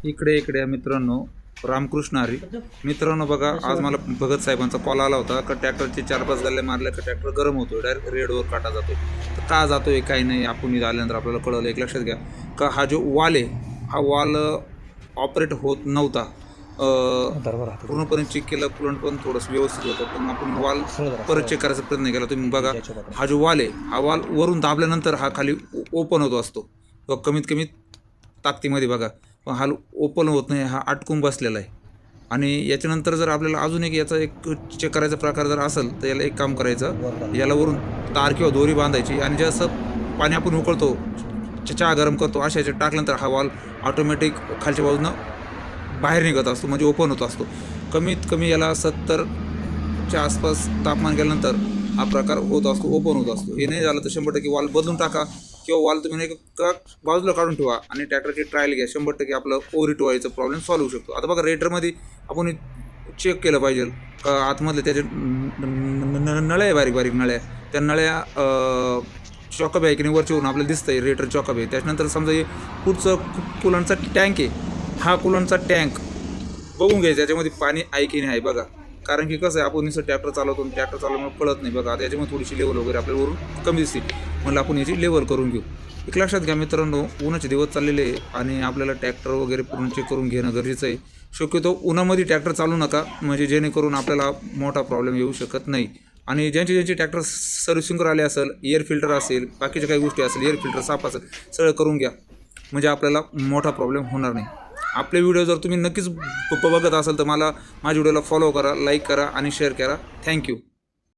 इकडे मित्रांनो, रामकृष्ण हरी. मित्रांनो बघा, आज मला भगत साहेबांचा कॉल आला होता का ट्रॅक्टरचे 4-5 गल्ले मारले का ट्रॅक्टर गरम होतो, डायरेक्ट रेडवर काटा जातो. तर का जातोय काही नाही, आपण इथं आल्यानंतर आपल्याला कळलं. एक लक्षात घ्या का हा जो वाल आहे, हा वाल ऑपरेट होत नव्हता. पूर्णपणे चेक केलं, कुलंट पण थोडंसं व्यवस्थित होतं, पण आपण वाल परत चेक करायचा प्रयत्न केला. तुम्ही बघा, हा जो वाल आहे, हा वाल वरून दाबल्यानंतर हा खाली ओपन होतो असतो, कमीत कमी ताकदीमध्ये बघा. पण हा ओपन होत नाही, हा अटकून बसलेला आहे. आणि याच्यानंतर जर आपल्याला अजून याचा एक चेक करायचा प्रकार जर असेल तर याला एक काम करायचं, याला वरून तार किंवा दोरी बांधायची आणि जसं पाणी आपण उकळतो, चहा गरम करतो, अशा याच्यात टाकल्यानंतर हा वॉल ऑटोमॅटिक खालच्या बाजूनं बाहेर निघत असतो, म्हणजे ओपन होत असतो. कमीत कमी याला 70च्या आसपास तापमान गेल्यानंतर हा प्रकार होत असतो, ओपन होत असतो. हे नाही झालं तर 100% वॉल बदलून टाका किंवा वॉल तुम्ही एक बाजूला काढून ठेवा आणि ट्रॅक्टरची ट्रायल घ्या. 100% आपलं ओव्हरहीट व्हायचं प्रॉब्लेम सॉल्व्ह होऊ शकतो. आता बघा, रेटरमध्ये आपण चेक केलं पाहिजे का आतमधले त्याचे नळ्या आहे, बारीक बारीक नळ्या, त्या नळ्या चॉकअप आहे की नाही वरची होऊन आपल्याला दिसतं आहे रेटर चॉकअप आहे. त्याच्यानंतर समजा हे पुढचं कुलंटचा टँक आहे, हा कुलंटचा टँक बघून घ्यायचा, त्याच्यामध्ये पाणी आहे की नाही आहे बघा. कारण की कसं आहे, आपण नुसतं ट्रॅक्टर चालवतो, ट्रॅक्टर चालवण्यामुळे कळत नाही बघा. त्याच्यामुळे थोडीशी लेवल वगैरे आपल्याला वरून कमी दिसते, म्हणलं आपण याची लेवल करून घेऊ. एक लक्षात घ्या मित्रांनो, उन्हाचे दिवस चाललेले आहे आणि आपल्याला ट्रॅक्टर वगैरे पूर्ण चेक करून घेणं गरजेचं आहे. शक्यतो उन्हामध्ये ट्रॅक्टर चालू नका, म्हणजे जेणेकरून आपल्याला मोठा प्रॉब्लेम येऊ शकत नाही. आणि ज्यांचे ट्रॅक्टर सर्व्हिसिंग आले असेल, एअर फिल्टर असेल, बाकीच्या काही गोष्टी असेल, एअर फिल्टर साफ असेल, सगळं करून घ्या, म्हणजे आपल्याला मोठा प्रॉब्लेम होणार नाही. आपले व्हिडिओ जर तुम्ही नक्कीच बघत असाल तर मला माझ्या व्हिडिओला फॉलो करा, लाईक करा आणि शेअर करा. थँक्यू.